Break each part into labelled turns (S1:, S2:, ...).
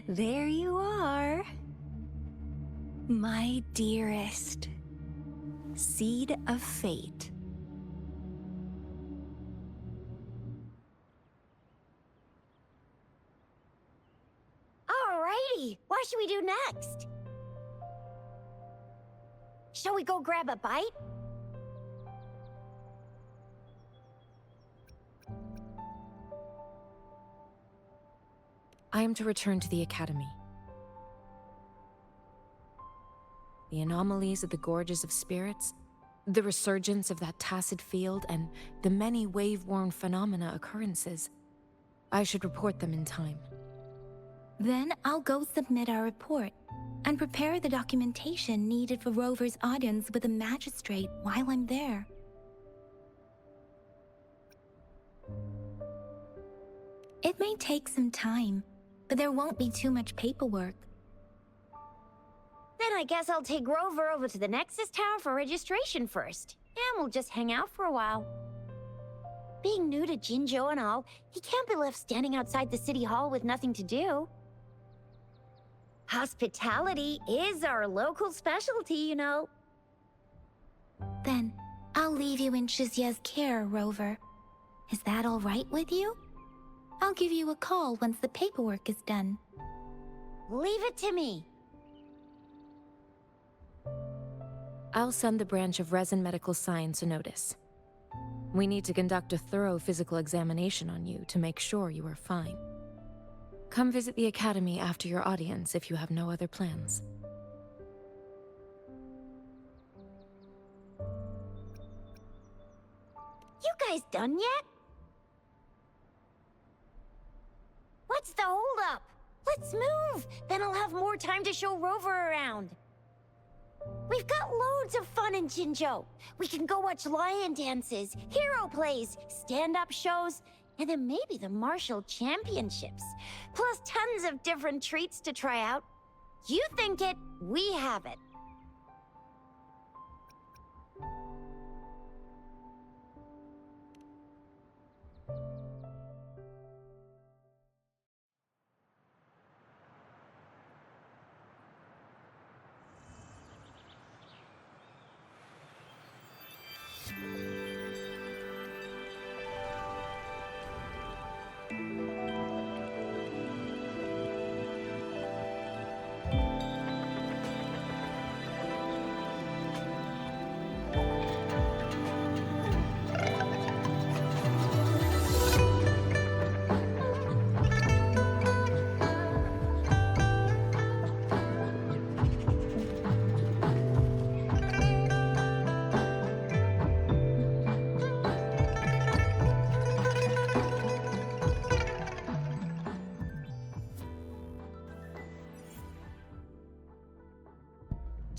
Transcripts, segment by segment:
S1: There you are. My dearest. Seed of Fate.
S2: Alrighty, what should we do next? Shall we go grab a bite?
S3: I am to return to the Academy. The anomalies of the Gorges of Spirits, the resurgence of that tacit field, and the many wave-worn phenomena occurrences. I should report them in time.
S4: Then I'll go submit our report and prepare the documentation needed for Rover's audience with the magistrate while I'm there. It may take some time, but there won't be too much paperwork.
S2: Then I guess I'll take Rover over to the Nexus Tower for registration first, and we'll just hang out for a while. Being new to Jinzhou and all, he can't be left standing outside the city hall with nothing to do. Hospitality is our local specialty, you know.
S4: Then I'll leave you in Shizia's care, Rover. Is that all right with you? I'll give you a call once the paperwork is done.
S2: Leave it to me.
S3: I'll send the branch of Resin Medical Science a notice. We need to conduct a thorough physical examination on you to make sure you are fine. Come visit the Academy after your audience if you have no other plans.
S2: You guys done yet? What's the holdup? Let's move! Then I'll have more time to show Rover around. We've got loads of fun in Jinzhou. We can go watch lion dances, hero plays, stand-up shows, and then maybe the martial championships. Plus tons of different treats to try out. You think it, we have it.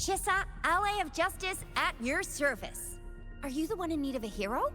S2: Chissa, ally of justice at your service. Are you the one in need of a hero?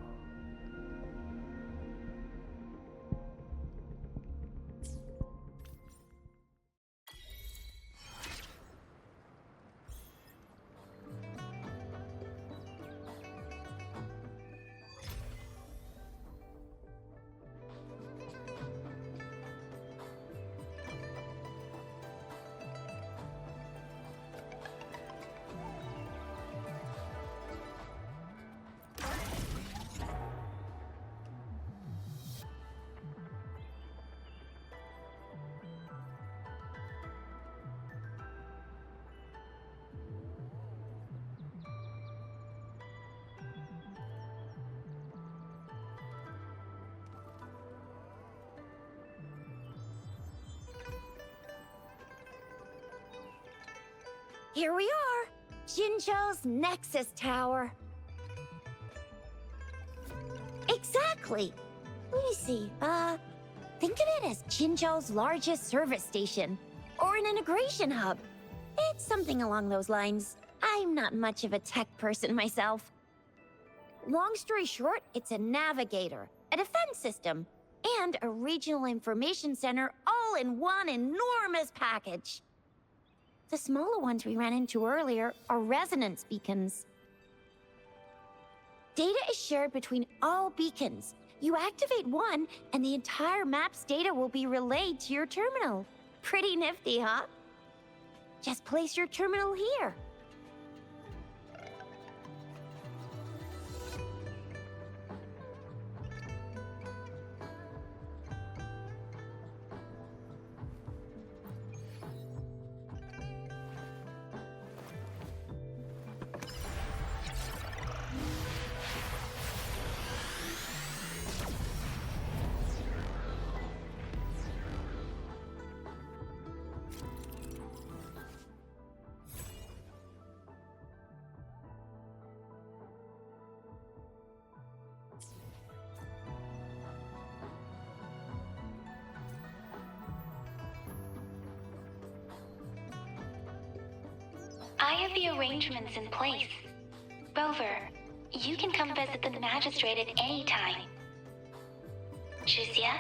S2: Here we are, Jinzhou's Nexus Tower. Exactly. Let me see, think of it as Jinzhou's largest service station, or an integration hub. It's something along those lines. I'm not much of a tech person myself. Long story short, it's a navigator, a defense system, and a regional information center all in one enormous package. The smaller ones we ran into earlier are resonance beacons. Data is shared between all beacons, You activate one, and the entire map's data will be relayed to your terminal. Pretty nifty, huh? Just place your terminal here.
S5: I have the arrangements in place. Rover, you can come visit the magistrate at any time. Juzia,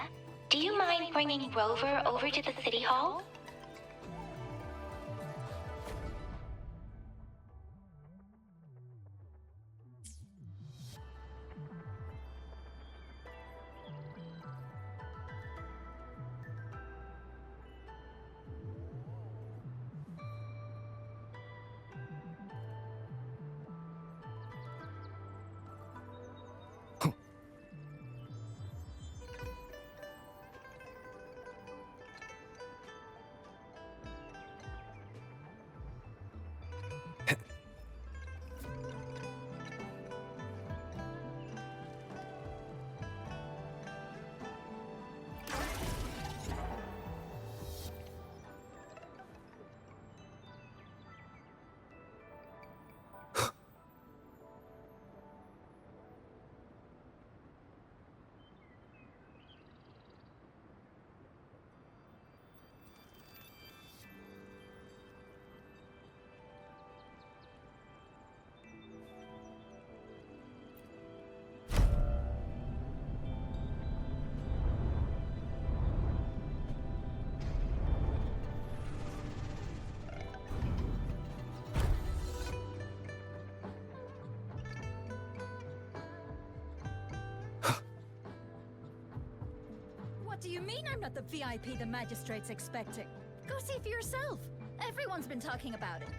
S5: do you mind bringing Rover over to the city hall?
S6: What do you mean I'm not the VIP the magistrate's expecting? Go see for yourself. Everyone's been talking about it.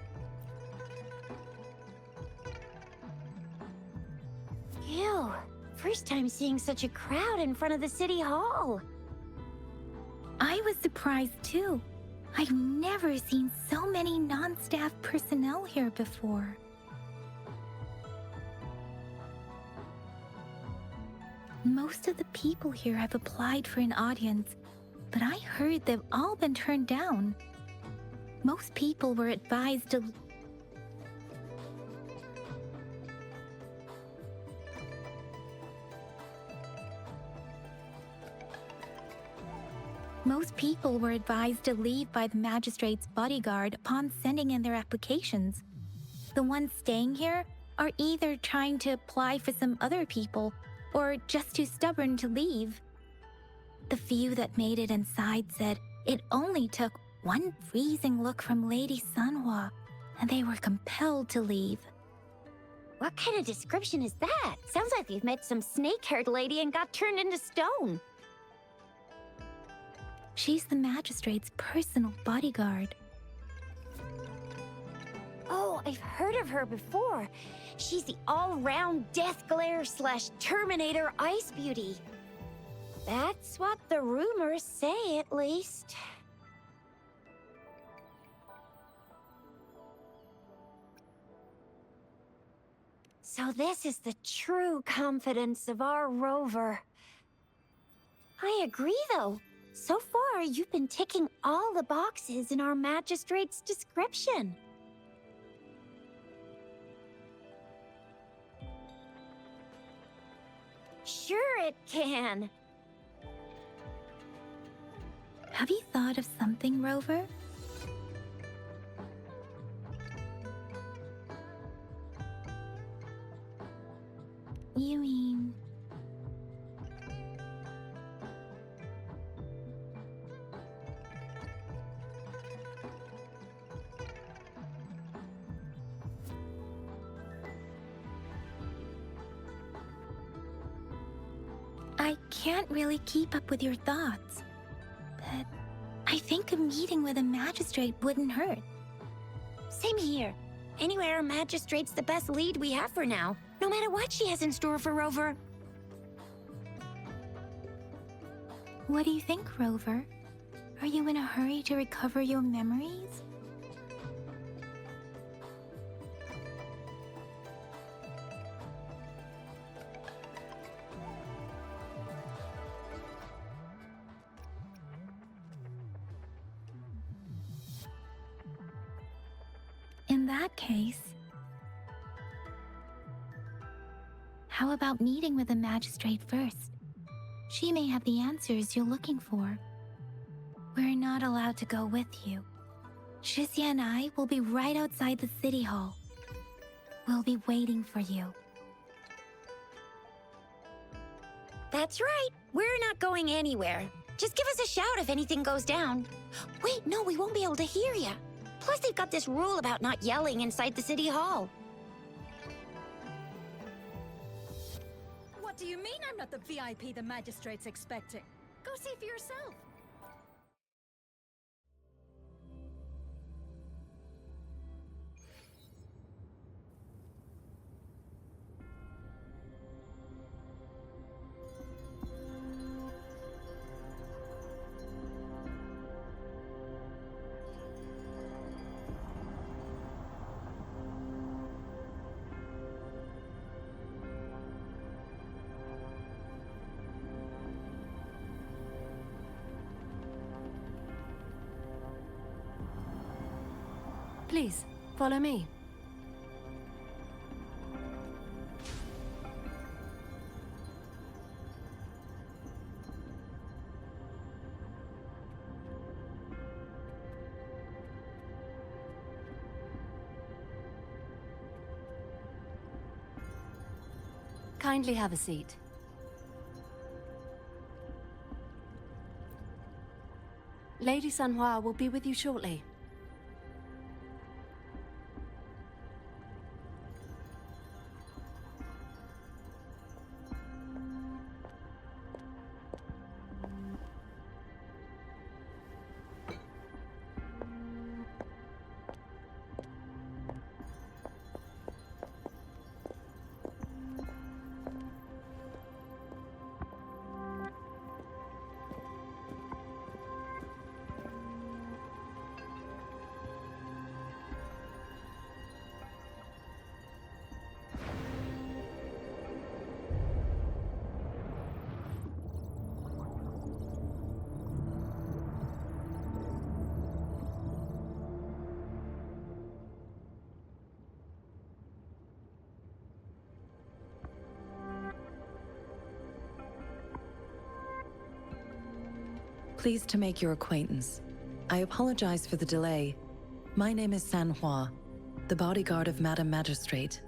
S2: Ew. First time seeing such a crowd in front of the city hall.
S4: I was surprised too. I've never seen so many non-staff personnel here before. Most of the people here have applied for an audience, but I heard they've all been turned down. Most people were advised to... Most people were advised to leave by the magistrate's bodyguard upon sending in their applications. The ones staying here are either trying to apply for some other people or just too stubborn to leave. The few that made it inside said it only took one freezing look from Lady Sanhua, and they were compelled to leave.
S2: What kind of description is that? Sounds like they've met some snake-haired lady and got turned into stone.
S4: She's the magistrate's personal bodyguard.
S2: Oh, I've heard of her before. She's the all-round Death Glare / Terminator Ice Beauty. That's what the rumors say, at least. So this is the true confidence of our Rover. I agree, though. So far, you've been ticking all the boxes in our magistrate's description. Sure it can.
S4: Have you thought of something, Rover? You mean... can't really keep up with your thoughts. But I think a meeting with a magistrate wouldn't hurt.
S2: Same here. Anywhere a magistrate's the best lead we have for now, no matter what she has in store for Rover.
S4: What do you think, Rover? Are you in a hurry to recover your memories? In that case, how about meeting with the magistrate first? She may have the answers you're looking for. We're not allowed to go with you. Shizia and I will be right outside the city hall. We'll be waiting for you.
S2: That's right. We're not going anywhere. Just give us a shout if anything goes down. Wait, no, we won't be able to hear ya. Plus, they've got this rule about not yelling inside the city hall.
S6: What do you mean I'm not the VIP the magistrate's expecting? Go see for yourself.
S7: Please, follow me. Kindly have a seat. Lady Sanhua will be with you shortly.
S8: Pleased to make your acquaintance. I apologize for the delay. My name is Sanhua, the bodyguard of Madam Magistrate.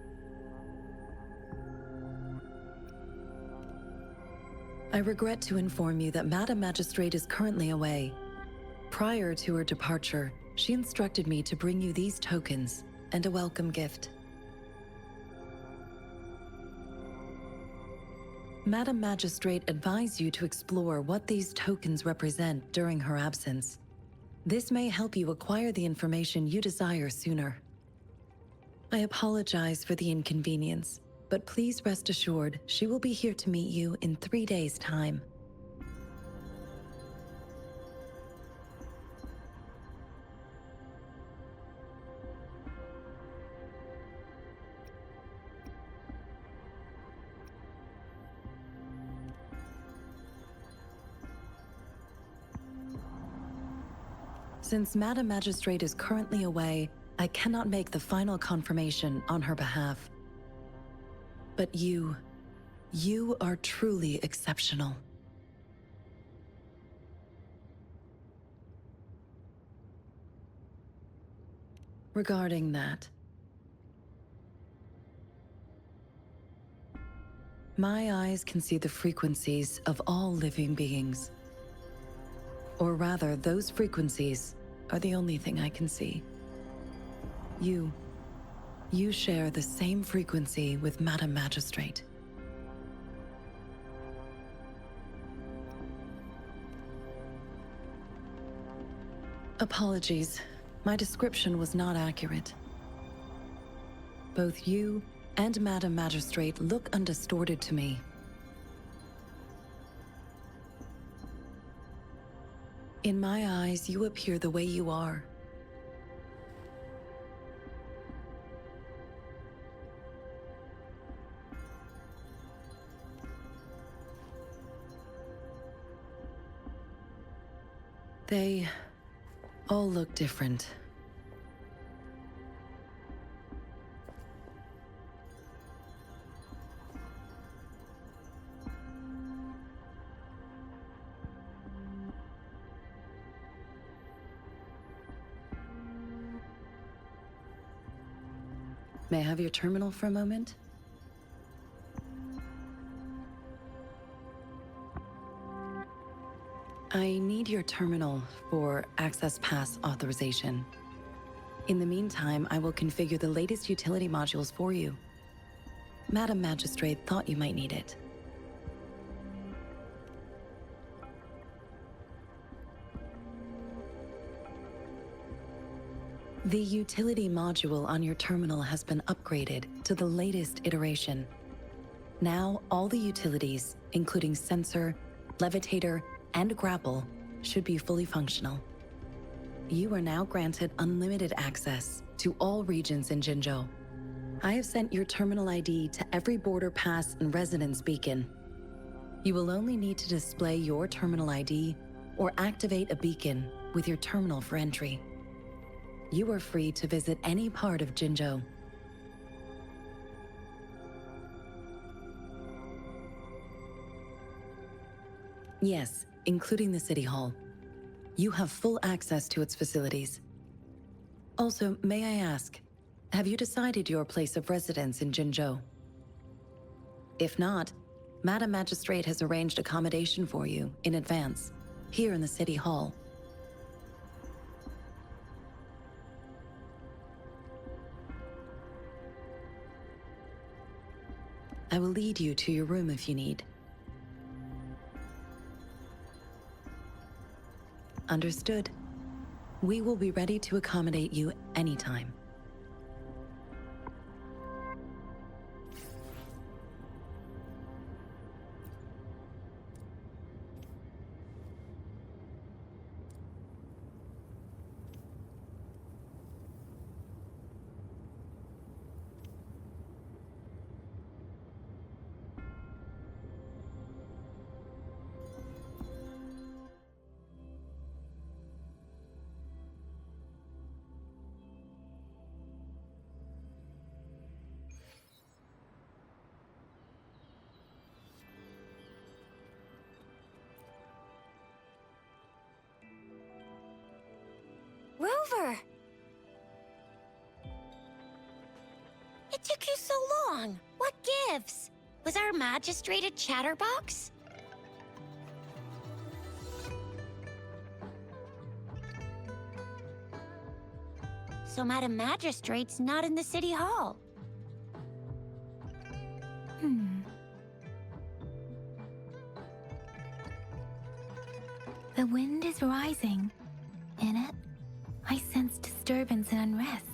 S8: I regret to inform you that Madam Magistrate is currently away. Prior to her departure, she instructed me to bring you these tokens and a welcome gift. Madam Magistrate advised you to explore what these tokens represent during her absence. This may help you acquire the information you desire sooner. I apologize for the inconvenience, but please rest assured she will be here to meet you in 3 days' time. Since Madam Magistrate is currently away, I cannot make the final confirmation on her behalf. But you are truly exceptional. Regarding that, my eyes can see the frequencies of all living beings. Or rather, those frequencies are the only thing I can see. You share the same frequency with Madam Magistrate. Apologies. My description was not accurate. Both you and Madam Magistrate look undistorted to me. In my eyes, you appear the way you are. They all look different. May I have your terminal for a moment? I need your terminal for Access Pass authorization. In the meantime, I will configure the latest utility modules for you. Madam Magistrate thought you might need it. The utility module on your terminal has been upgraded to the latest iteration. Now, all the utilities, including sensor, levitator, and grapple, should be fully functional. You are now granted unlimited access to all regions in Jinzhou. I have sent your terminal ID to every border pass and residence beacon. You will only need to display your terminal ID or activate a beacon with your terminal for entry. You are free to visit any part of Jinzhou. Yes, including the City Hall. You have full access to its facilities. Also, may I ask, have you decided your place of residence in Jinzhou? If not, Madam Magistrate has arranged accommodation for you in advance, here in the City Hall. I will lead you to your room if you need. Understood. We will be ready to accommodate you anytime.
S2: Rover! It took you so long. What gives? Was our magistrate a chatterbox? So Madam Magistrate's not in the City Hall.
S4: The wind is rising. In it, I sense disturbance and unrest.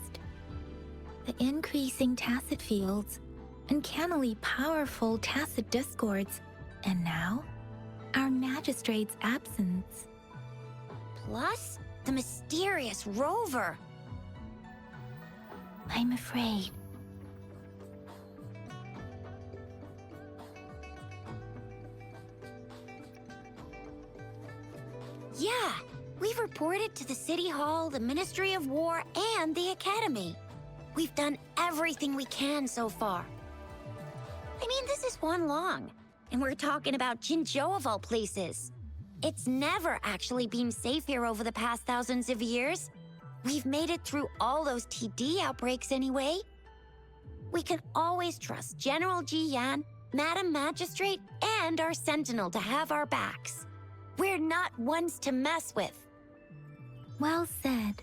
S4: The increasing tacit fields, uncannily powerful tacit discords, and now, our magistrate's absence.
S2: Plus, the mysterious Rover.
S4: I'm afraid.
S2: Yeah, we've reported to the City Hall, the Ministry of War, and the Academy. We've done everything we can so far. I mean, this is one long, and we're talking about Jinzhou of all places. It's never actually been safe here over the past thousands of years. We've made it through all those TD outbreaks anyway. We can always trust General Ji Yan, Madam Magistrate, and our Sentinel to have our backs. We're not ones to mess with.
S4: Well said.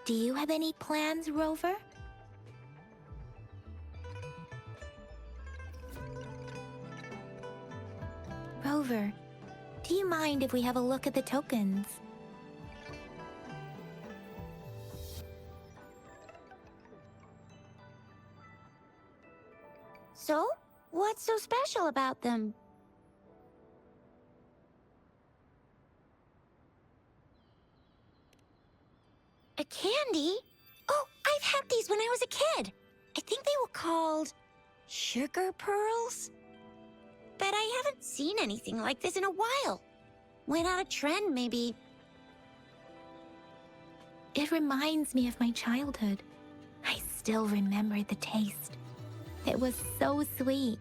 S4: Do you have any plans, Rover? Rover, Do you mind if we have a look at the tokens?
S2: So, what's so special about them? A candy? Oh, I've had these when I was a kid. I think they were called sugar pearls? But I haven't seen anything like this in a while. Went out of trend, maybe.
S4: It reminds me of my childhood. I still remember the taste. It was so sweet.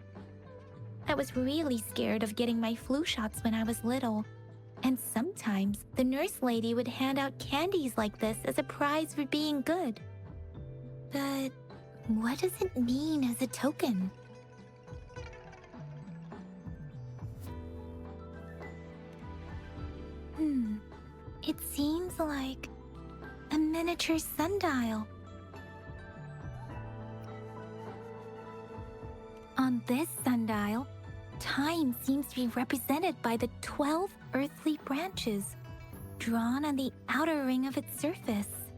S4: I was really scared of getting my flu shots when I was little. And sometimes the nurse lady would hand out candies like this as a prize for being good. But what does it mean as a token? It seems like a miniature sundial. On this sundial, time seems to be represented by the 12 earthly branches drawn on the outer ring of its surface.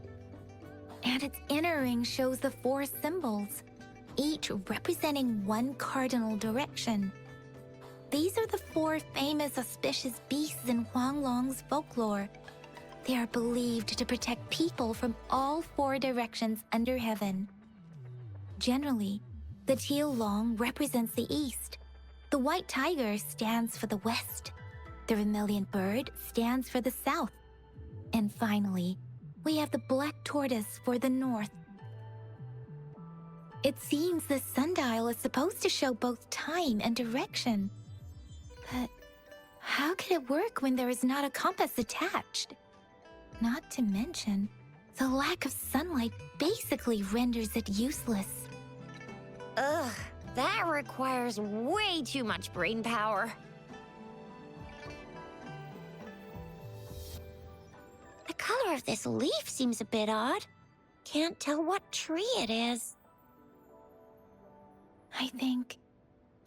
S4: And its inner ring shows the 4 symbols, each representing one cardinal direction. These are the 4 famous auspicious beasts in Huanglong's folklore. They are believed to protect people from all 4 directions under heaven. Generally, the teal long represents the east. The white tiger stands for the west. The vermilion bird stands for the south. And finally, we have the black tortoise for the north. It seems the sundial is supposed to show both time and direction. But how could it work when there is not a compass attached? Not to mention, the lack of sunlight basically renders it useless.
S2: Ugh, that requires way too much brain power. The color of this leaf seems a bit odd. Can't tell what tree it is.
S4: I think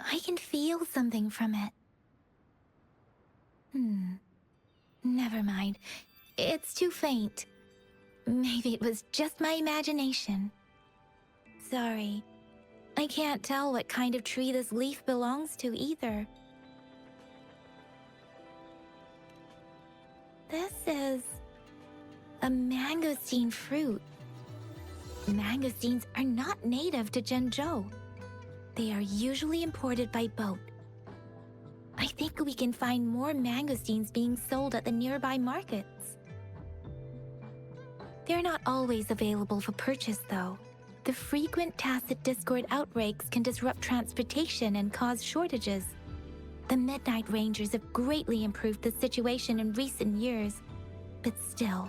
S4: I can feel something from it. Never mind. It's too faint. Maybe it was just my imagination. Sorry. I can't tell what kind of tree this leaf belongs to either. This is a mangosteen fruit. Mangosteens are not native to Zhengzhou. They are usually imported by boat. I think we can find more mangosteens being sold at the nearby markets. They're not always available for purchase, though. The frequent tacit Discord outbreaks can disrupt transportation and cause shortages. The Midnight Rangers have greatly improved the situation in recent years, but still.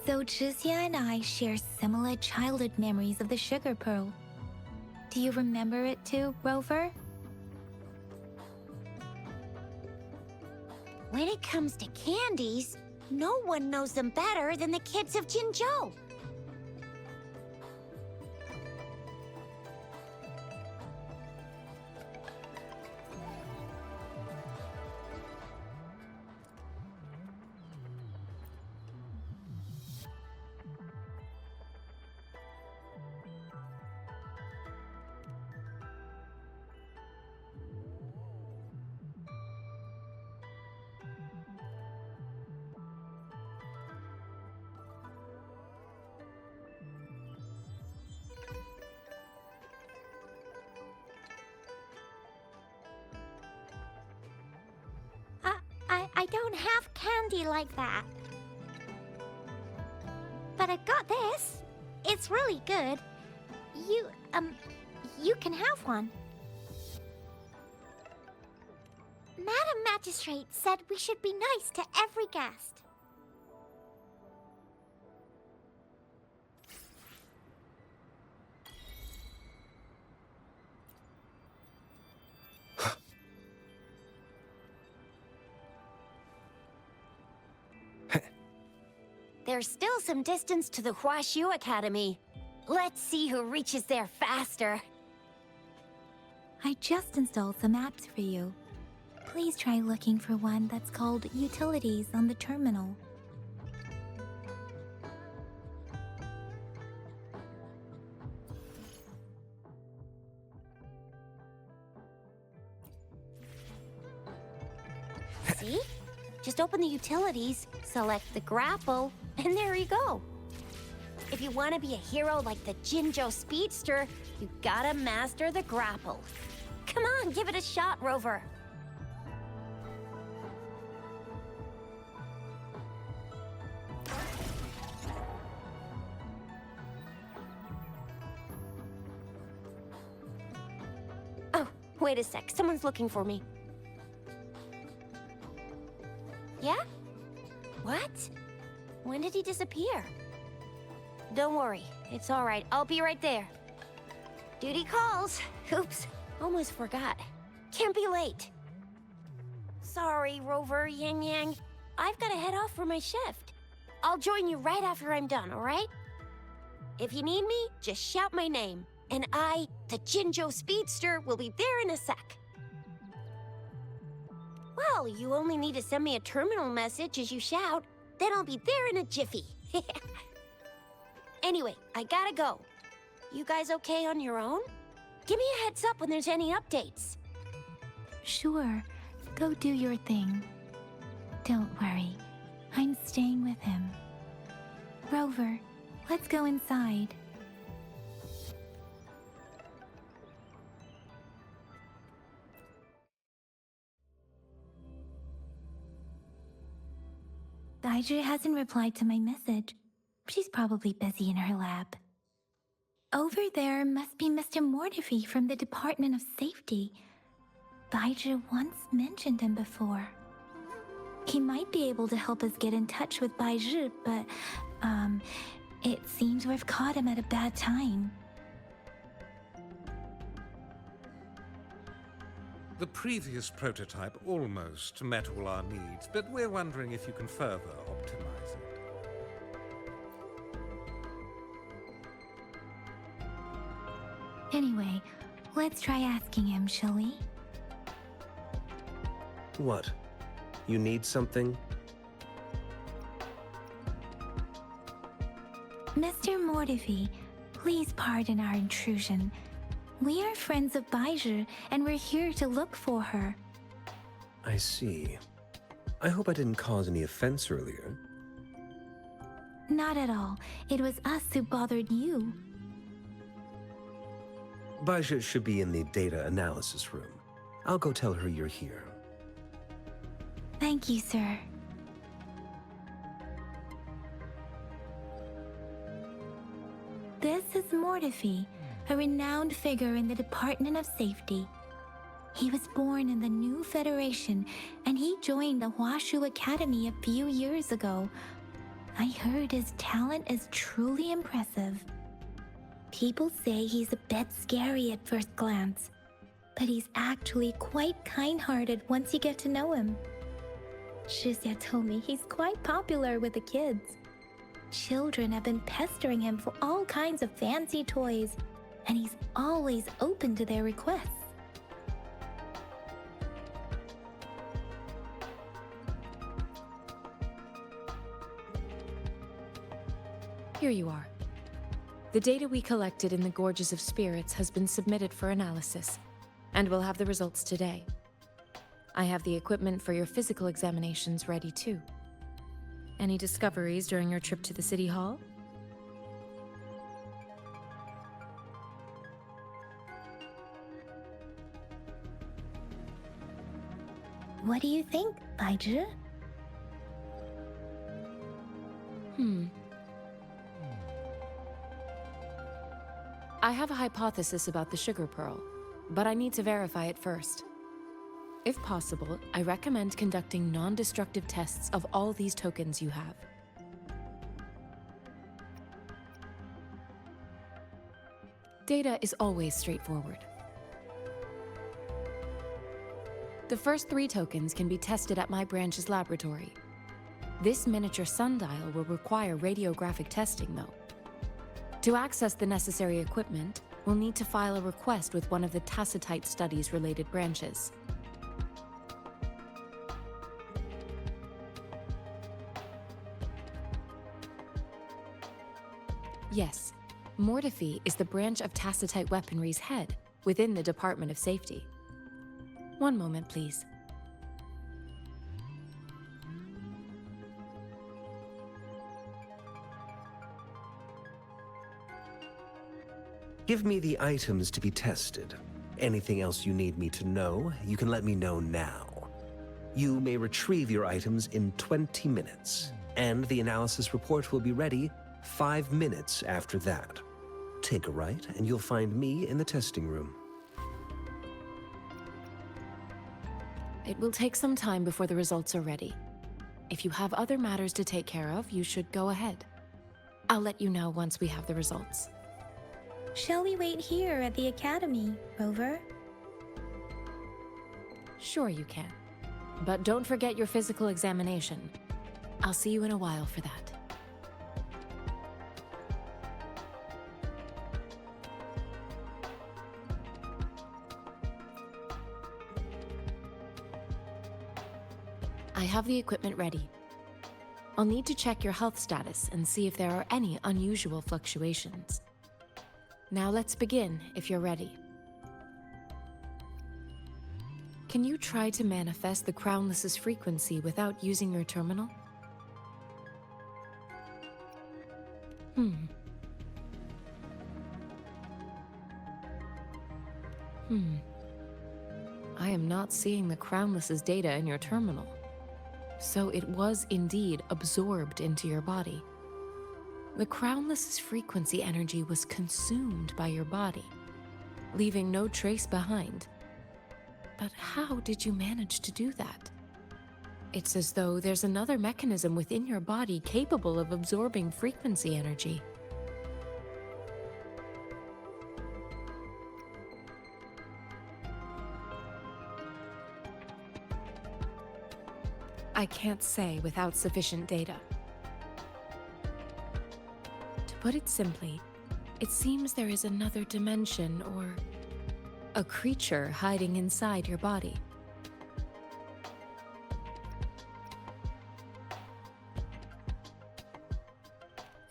S4: So Zhixia and I share similar childhood memories of the sugar pearl. Do you remember it too, Rover?
S2: When it comes to candies, no one knows them better than the kids of Jinzhou.
S9: I don't have candy like that. But I've got this. It's really good. You can have one. Madam Magistrate said we should be nice to every guest.
S2: There's still some distance to the Huaxiu Academy. Let's see who reaches there faster.
S4: I just installed some apps for you. Please try looking for one that's called Utilities on the terminal.
S2: See? Just open the utilities, select the grapple, and there you go. If you want to be a hero like the Jinjo Speedster, you gotta master the grapple. Come on, give it a shot, Rover. Oh, wait a sec. Someone's looking for me. Yeah? What? When did he disappear? Don't worry, it's all right. I'll be right there. Duty calls. Oops, almost forgot. Can't be late. Sorry, Rover, Yang Yang. I've got to head off for my shift. I'll join you right after I'm done, all right? If you need me, just shout my name. And I, the Jinjo Speedster, will be there in a sec. Well, you only need to send me a terminal message as you shout. Then I'll be there in a jiffy. Anyway, I gotta go. You guys okay on your own? Give me a heads up when there's any updates.
S4: Sure, go do your thing. Don't worry, I'm staying with him. Rover, let's go inside. Daiju hasn't replied to my message. She's probably busy in her lab. Over there must be Mr. Mortifi from the Department of Safety. Daiju once mentioned him before. He might be able to help us get in touch with Baizhi, but, it seems we've caught him at a bad time.
S10: The previous prototype almost met all our needs, but we're wondering if you can further optimize it.
S4: Anyway, let's try asking him, shall we?
S11: What? You need something?
S4: Mr. Mortifi, please pardon our intrusion. We are friends of Baizhi, and we're here to look for her.
S11: I see. I hope I didn't cause any offense earlier.
S4: Not at all. It was us who bothered you.
S11: Baizhi should be in the data analysis room. I'll go tell her you're here.
S4: Thank you, sir. This is Mortifi, a renowned figure in the Department of Safety. He was born in the new Federation, and he joined the Huashu Academy a few years ago. I heard his talent is truly impressive. People say he's a bit scary at first glance, but he's actually quite kind-hearted once you get to know him. Shizia told me he's quite popular with the kids. Children have been pestering him for all kinds of fancy toys, and he's always open to their requests.
S3: Here you are. The data we collected in the Gorges of Spirits has been submitted for analysis, and we'll have the results today. I have the equipment for your physical examinations ready too. Any discoveries during your trip to the City Hall?
S4: What do you think, Baizhi?
S3: I have a hypothesis about the sugar pearl, but I need to verify it first. If possible, I recommend conducting non-destructive tests of all these tokens you have. Data is always straightforward. The first 3 tokens can be tested at my branch's laboratory. This miniature sundial will require radiographic testing, though. To access the necessary equipment, we'll need to file a request with one of the Tacitite studies related branches. Yes, Mortifi is the branch of Tacitite weaponry's head within the Department of Safety. One moment, please.
S11: Give me the items to be tested. Anything else you need me to know, you can let me know now. You may retrieve your items in 20 minutes, and the analysis report will be ready 5 minutes after that. Take a right, and you'll find me in the testing room.
S3: It will take some time before the results are ready. If you have other matters to take care of, you should go ahead. I'll let you know once we have the results.
S4: Shall we wait here at the academy, Rover?
S3: Sure you can. But don't forget your physical examination. I'll see you in a while for that. I have the equipment ready. I'll need to check your health status and see if there are any unusual fluctuations. Now let's begin, if you're ready. Can you try to manifest the Crownless's frequency without using your terminal? I am not seeing the Crownless's data in your terminal. So it was indeed absorbed into your body. The Crownless's frequency energy was consumed by your body, leaving no trace behind. But how did you manage to do that? It's as though there's another mechanism within your body capable of absorbing frequency energy. I can't say without sufficient data. To put it simply, it seems there is another dimension or a creature hiding inside your body.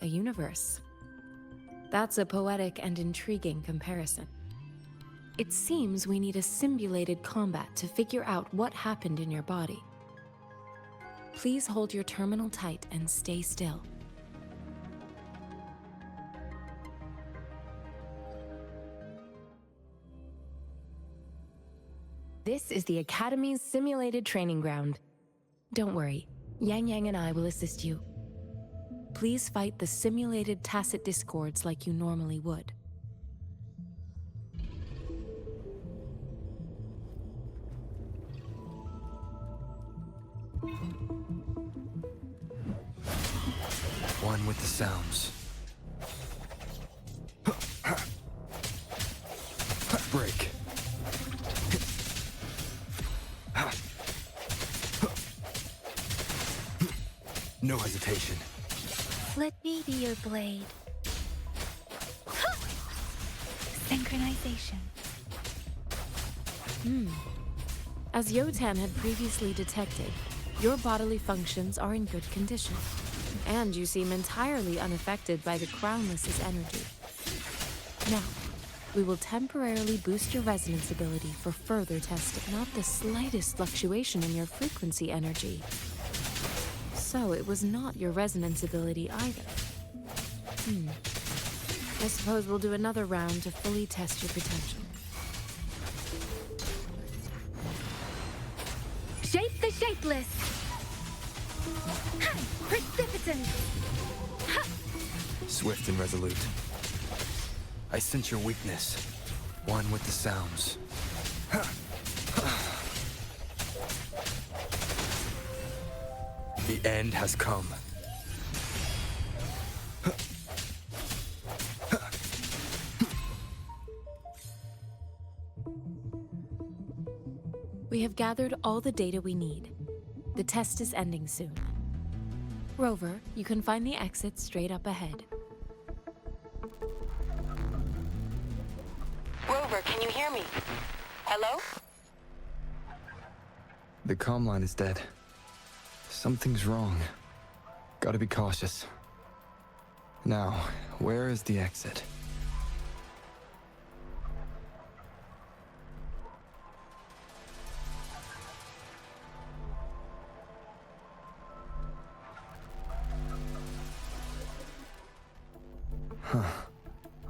S3: A universe. That's a poetic and intriguing comparison. It seems we need a simulated combat to figure out what happened in your body. Please hold your terminal tight and stay still. This is the Academy's simulated training ground. Don't worry, Yang Yang and I will assist you. Please fight the simulated tacit discords like you normally would.
S12: One with the sounds. Break. No hesitation.
S4: Let me be your blade. Synchronization.
S3: As Yotan had previously detected, your bodily functions are in good condition, and you seem entirely unaffected by the Crownless's energy. Now, we will temporarily boost your resonance ability for further testing. Not the slightest fluctuation in your frequency energy. So it was not your resonance ability either. I suppose we'll do another round to fully test your potential.
S4: Shape the shapeless! Ha! Precipitant! Ha!
S12: Swift and resolute. I sense your weakness. One with the sounds. The end has come.
S3: We have gathered all the data we need. The test is ending soon. Rover, you can find the exit straight up ahead.
S12: The comm line is dead. Something's wrong. Gotta be cautious. Now, where is the exit? Huh.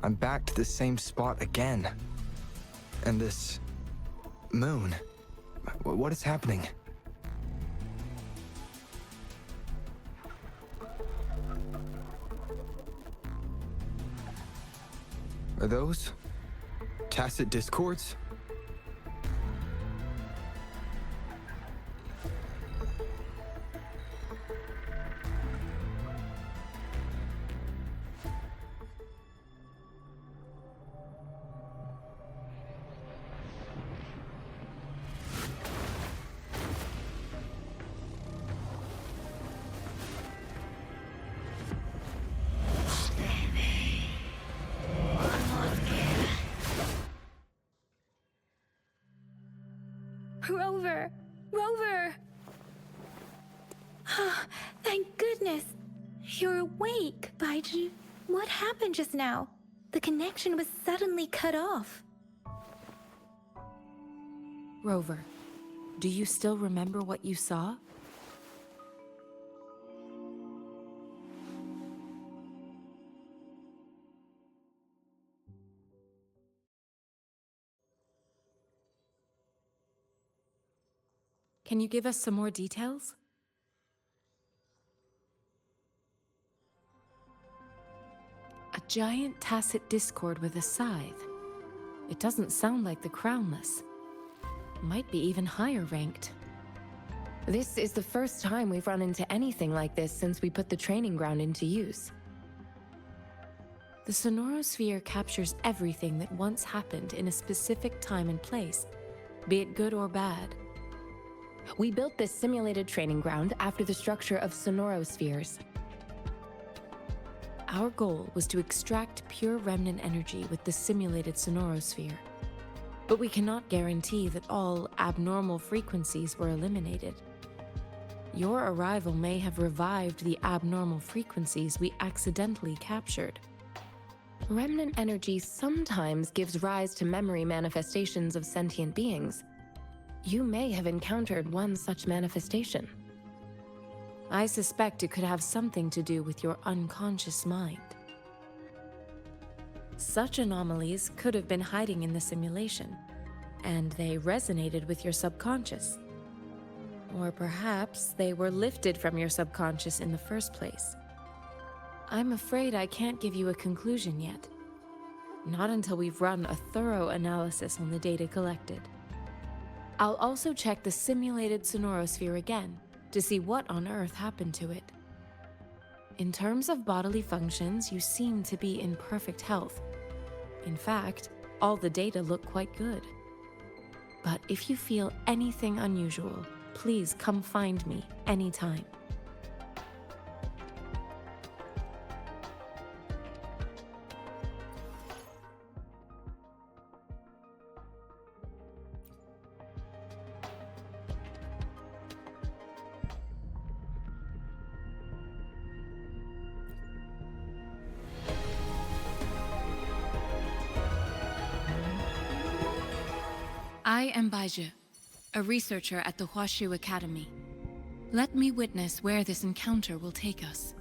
S12: I'm back to the same spot again. And this... moon. What is happening? Are those... tacit discords?
S4: Rover! Rover! Thank goodness! You're awake, Baiju. What happened just now? The connection was suddenly cut off.
S3: Rover, do you still remember what you saw? Can you give us some more details? A giant tacit discord with a scythe. It doesn't sound like the Crownless. Might be even higher ranked. This is the first time we've run into anything like this since we put the training ground into use. The Sonorosphere captures everything that once happened in a specific time and place, be it good or bad. We built this simulated training ground after the structure of Sonorospheres. Our goal was to extract pure remnant energy with the simulated Sonorosphere. But we cannot guarantee that all abnormal frequencies were eliminated. Your arrival may have revived the abnormal frequencies we accidentally captured. Remnant energy sometimes gives rise to memory manifestations of sentient beings. You may have encountered one such manifestation. I suspect it could have something to do with your unconscious mind. Such anomalies could have been hiding in the simulation, and they resonated with your subconscious. Or perhaps they were lifted from your subconscious in the first place. I'm afraid I can't give you a conclusion yet. Not until we've run a thorough analysis on the data collected. I'll also check the simulated Sonorosphere again to see what on earth happened to it. In terms of bodily functions, you seem to be in perfect health. In fact, all the data look quite good. But if you feel anything unusual, please come find me anytime. I am Baiju, a researcher at the Huashu Academy. Let me witness where this encounter will take us.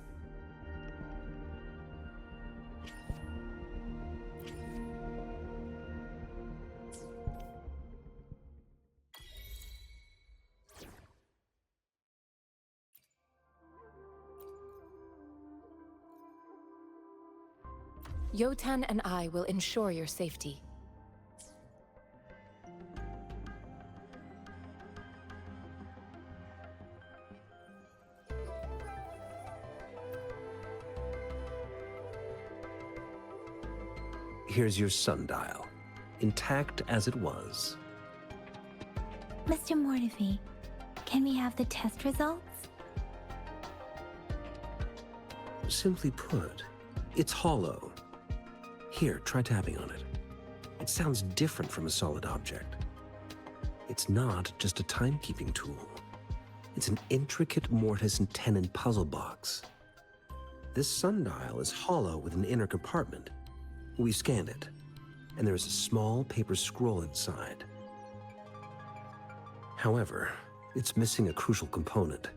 S3: Yotan and I will ensure your safety.
S11: Here's your sundial, intact as it was.
S4: Mr. Mortefi, can we have the test results?
S11: Simply put, it's hollow. Here, try tapping on it. It sounds different from a solid object. It's not just a timekeeping tool. It's an intricate mortise and tenon puzzle box. This sundial is hollow with an inner compartment. We scanned it, and there is a small paper scroll inside. However, it's missing a crucial component.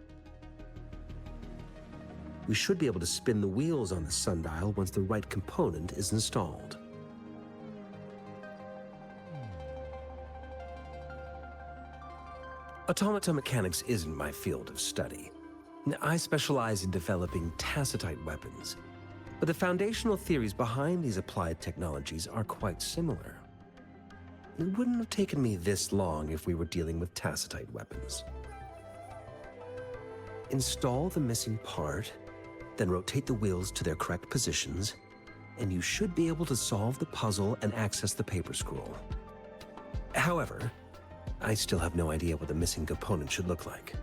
S11: We should be able to spin the wheels on the sundial once the right component is installed. Automata mechanics isn't my field of study. I specialize in developing tacitite weapons, but the foundational theories behind these applied technologies are quite similar. It wouldn't have taken me this long if we were dealing with tacitite weapons. Install the missing part, then rotate the wheels to their correct positions, and you should be able to solve the puzzle and access the paper scroll. However, I still have no idea what the missing component should look like.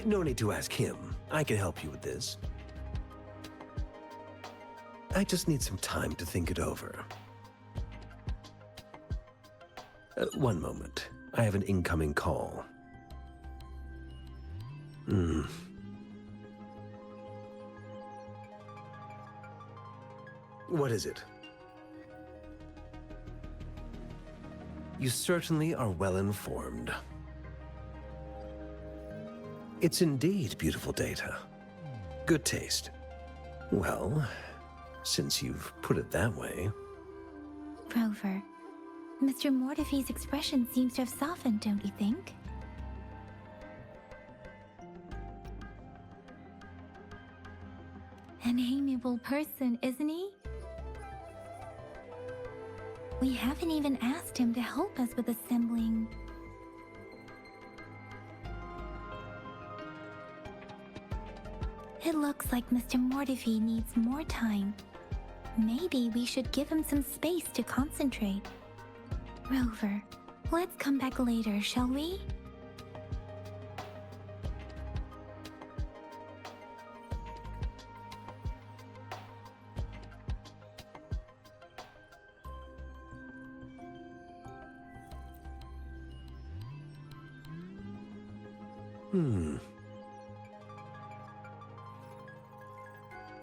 S11: No need to ask him. I can help you with this. I just need some time to think it over. One moment. I have an incoming call. What is it? You certainly are well informed. It's indeed beautiful data. Good taste. Well, since you've put it that way.
S4: Rover, Mr. Mortefi's expression seems to have softened, don't you think? An amiable person, isn't he? We haven't even asked him to help us with assembling. It looks like Mr. Mortefi needs more time. Maybe we should give him some space to concentrate. Rover, let's come back later, shall we?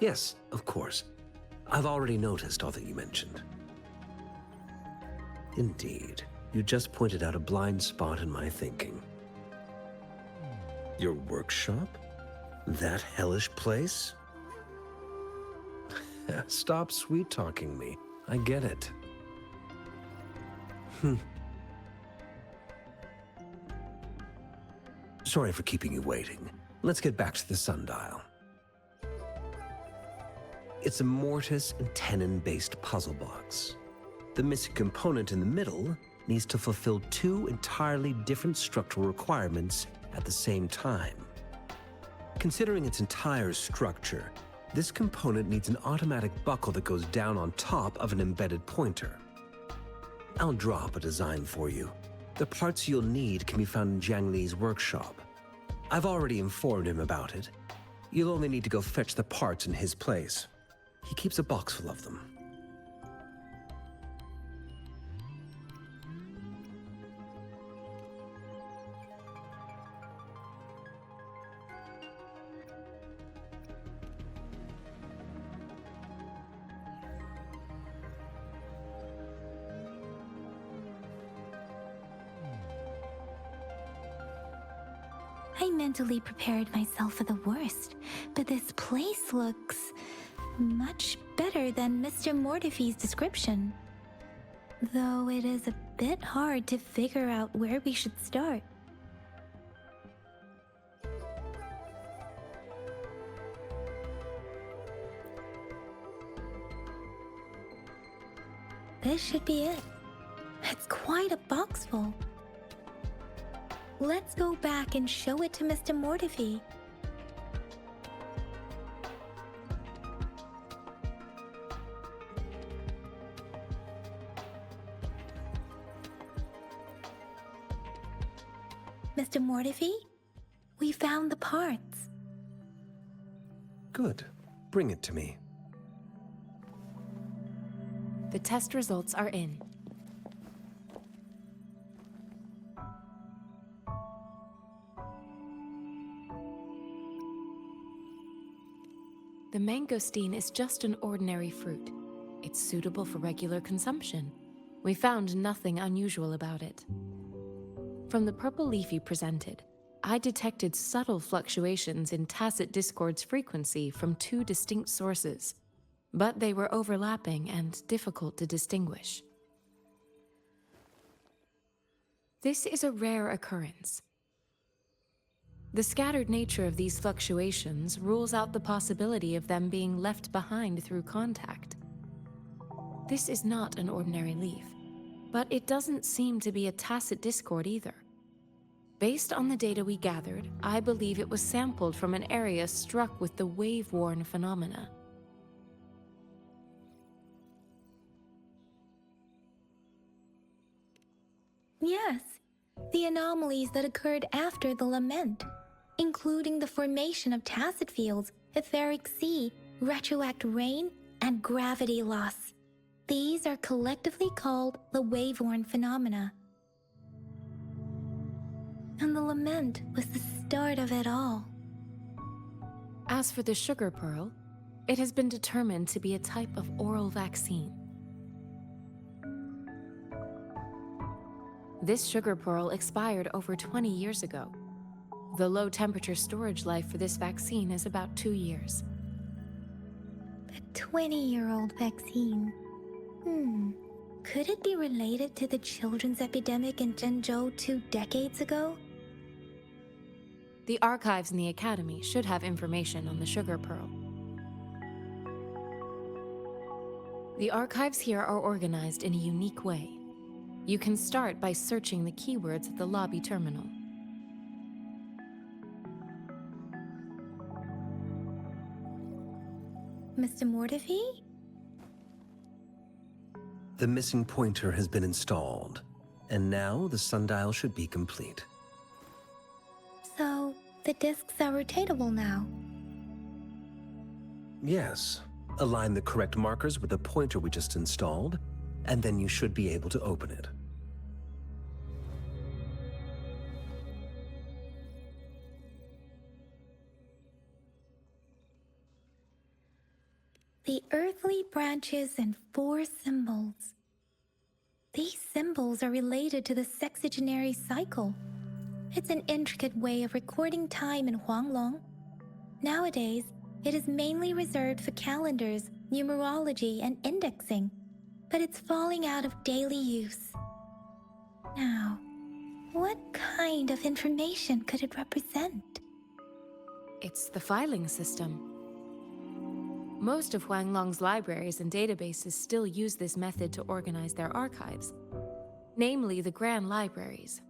S11: Yes, of course. I've already noticed all that you mentioned. Indeed, you just pointed out a blind spot in my thinking. Your workshop? That hellish place? Stop sweet-talking me. I get it. Sorry for keeping you waiting. Let's get back to the sundial. It's a mortise and tenon-based puzzle box. The missing component in the middle needs to fulfill two entirely different structural requirements at the same time. Considering its entire structure, this component needs an automatic buckle that goes down on top of an embedded pointer. I'll draw up a design for you. The parts you'll need can be found in Jiang Li's workshop. I've already informed him about it. You'll only need to go fetch the parts in his place. He keeps a box full of them.
S4: I mentally prepared myself for the worst, but this place looks much better than Mr. Mortefi's description. Though it is a bit hard to figure out where we should start. This should be it. It's quite a box full. Let's go back and show it to Mr. Mortefi. Mr. Mortefi, we found the parts.
S11: Good. Bring it to me.
S3: The test results are in. The mangosteen is just an ordinary fruit. It's suitable for regular consumption. We found nothing unusual about it. From the purple leaf you presented, I detected subtle fluctuations in tacit discord's frequency from two distinct sources, but they were overlapping and difficult to distinguish. This is a rare occurrence. The scattered nature of these fluctuations rules out the possibility of them being left behind through contact. This is not an ordinary leaf, but it doesn't seem to be a tacit discord either. Based on the data we gathered, I believe it was sampled from an area struck with the wave-worn phenomena.
S4: Yes, the anomalies that occurred after the lament, including the formation of tacit fields, etheric sea, retroact rain, and gravity loss. These are collectively called the wave-worn phenomena. And the lament was the start of it all.
S3: As for the sugar pearl, it has been determined to be a type of oral vaccine. This sugar pearl expired over 20 years ago. The low temperature storage life for this vaccine is about 2 years.
S4: A 20-year-old vaccine. Could it be related to the children's epidemic in Zhengzhou 2 decades ago?
S3: The archives in the Academy should have information on the sugar pearl. The archives here are organized in a unique way. You can start by searching the keywords at the lobby terminal.
S4: Mr. Mortefi?
S11: The missing pointer has been installed, and now the sundial should be complete.
S4: So, the discs are rotatable now.
S11: Yes. Align the correct markers with the pointer we just installed, and then you should be able to open it.
S4: The earthly branches and 4 symbols. These symbols are related to the sexagenary cycle. It's an intricate way of recording time in Huanglong. Nowadays, it is mainly reserved for calendars, numerology, and indexing, but it's falling out of daily use. Now, what kind of information could it represent?
S3: It's the filing system. Most of Huanglong's libraries and databases still use this method to organize their archives, namely the Grand Libraries.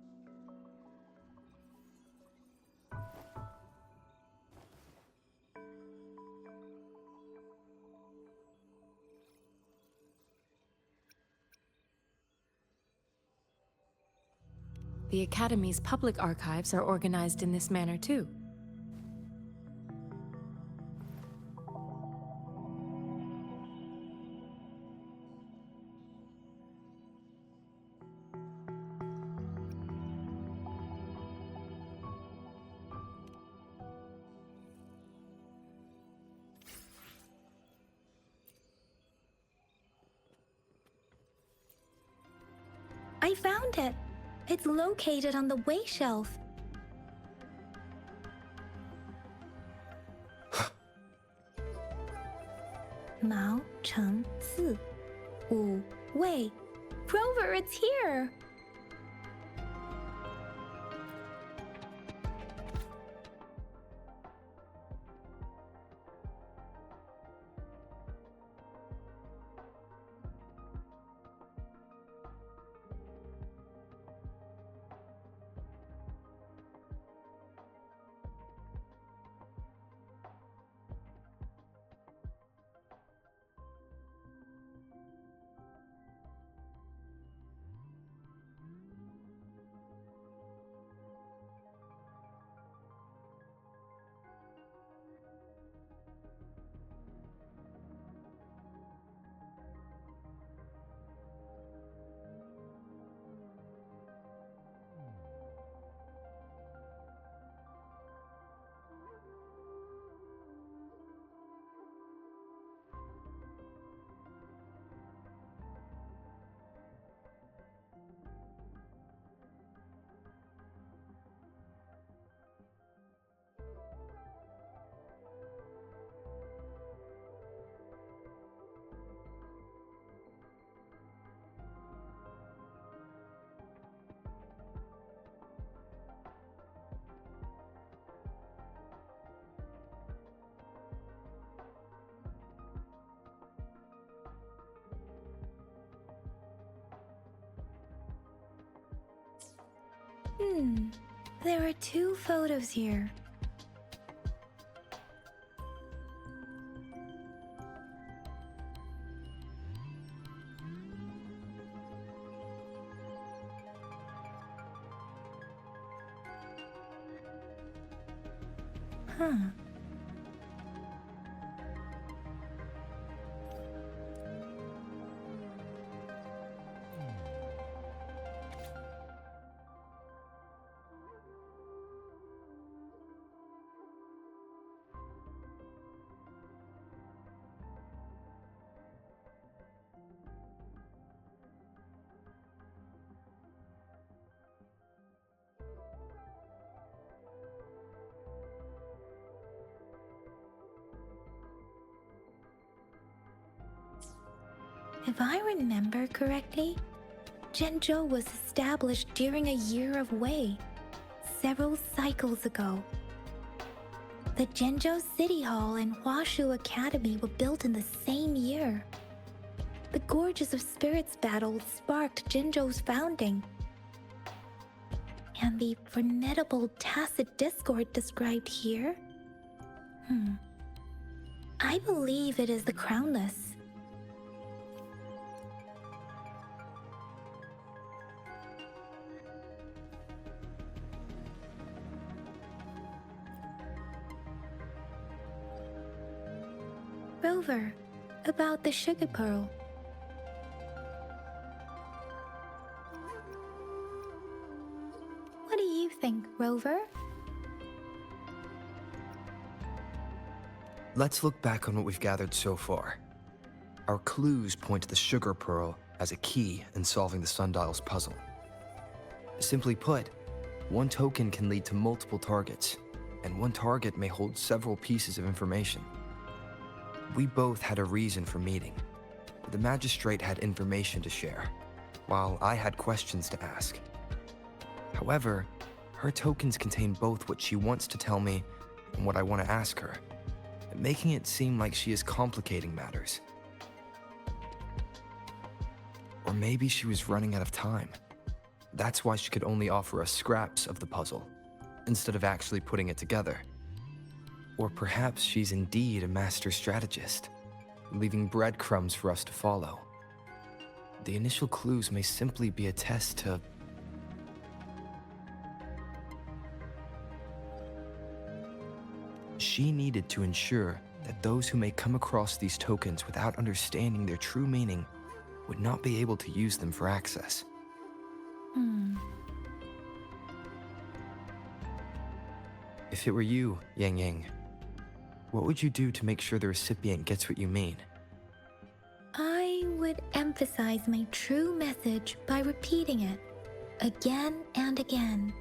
S3: The Academy's public archives are organized in this manner too.
S4: I found it! It's located on the way shelf. Mao Cheng Si, Wu Wei. Rover, it's here! There are 2 photos here. Huh. If I remember correctly, Zhenzhou was established during a year of Wei, several cycles ago. The Zhenzhou City Hall and Huashu Academy were built in the same year. The Gorges of Spirits battle sparked Zhenzhou's founding. And the formidable tacit discord described here? I believe it is the Crownless. Rover, about the sugar pearl. What do you think, Rover?
S13: Let's look back on what we've gathered so far. Our clues point to the sugar pearl as a key in solving the Sundial's puzzle. Simply put, one token can lead to multiple targets, and one target may hold several pieces of information. We both had a reason for meeting. The magistrate had information to share, while I had questions to ask. However, her tokens contain both what she wants to tell me and what I want to ask her, making it seem like she is complicating matters. Or maybe she was running out of time. That's why she could only offer us scraps of the puzzle, instead of actually putting it together. Or perhaps she's indeed a master strategist, leaving breadcrumbs for us to follow. The initial clues may simply be a test to... She needed to ensure that those who may come across these tokens without understanding their true meaning would not be able to use them for access. If it were you, Yang Yang, what would you do to make sure the recipient gets what you mean?
S4: I would emphasize my true message by repeating it again and again.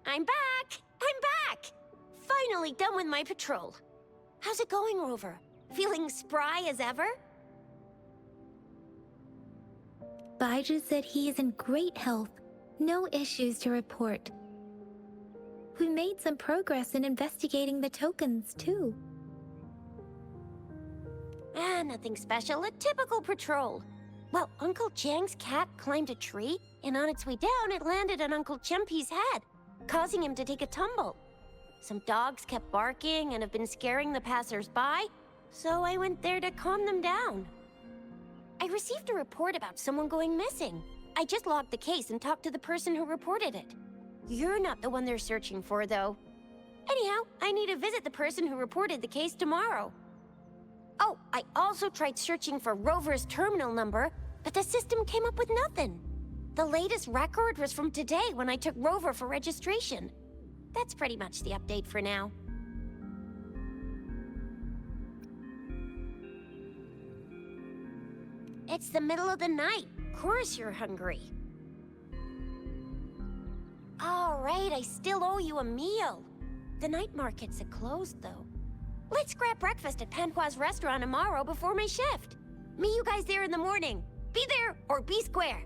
S2: I'm back! I'm back! Finally done with my patrol. How's it going, Rover? Feeling spry as ever?
S4: Baiju said he is in great health. No issues to report. We made some progress in investigating the tokens, too.
S2: Nothing special. A typical patrol. Well, Uncle Chang's cat climbed a tree, and on its way down, it landed on Uncle Chempi's head, causing him to take a tumble. Some dogs kept barking and have been scaring the passers-by, so I went there to calm them down. I received a report about someone going missing. I just logged the case and talked to the person who reported it. You're not the one they're searching for, though. Anyhow, I need to visit the person who reported the case tomorrow. Oh, I also tried searching for Rover's terminal number, but the system came up with nothing. The latest record was from today when I took Rover for registration. That's pretty much the update for now. It's the middle of the night. Of course you're hungry. All right, I still owe you a meal. The night markets are closed, though. Let's grab breakfast at Panqua's restaurant tomorrow before my shift. Meet you guys there in the morning. Be there or be square.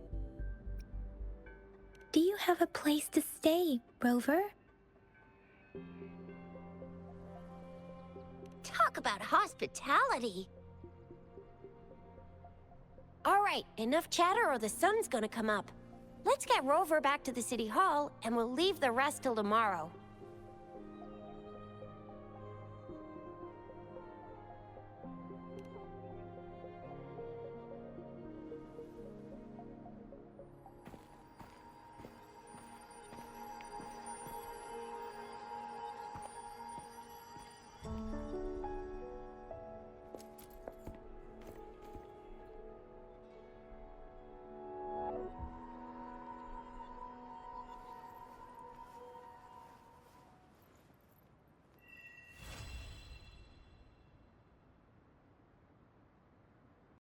S4: Do you have a place to stay, Rover?
S2: Talk about hospitality. All right, enough chatter or the sun's gonna come up. Let's get Rover back to the city hall and we'll leave the rest till tomorrow.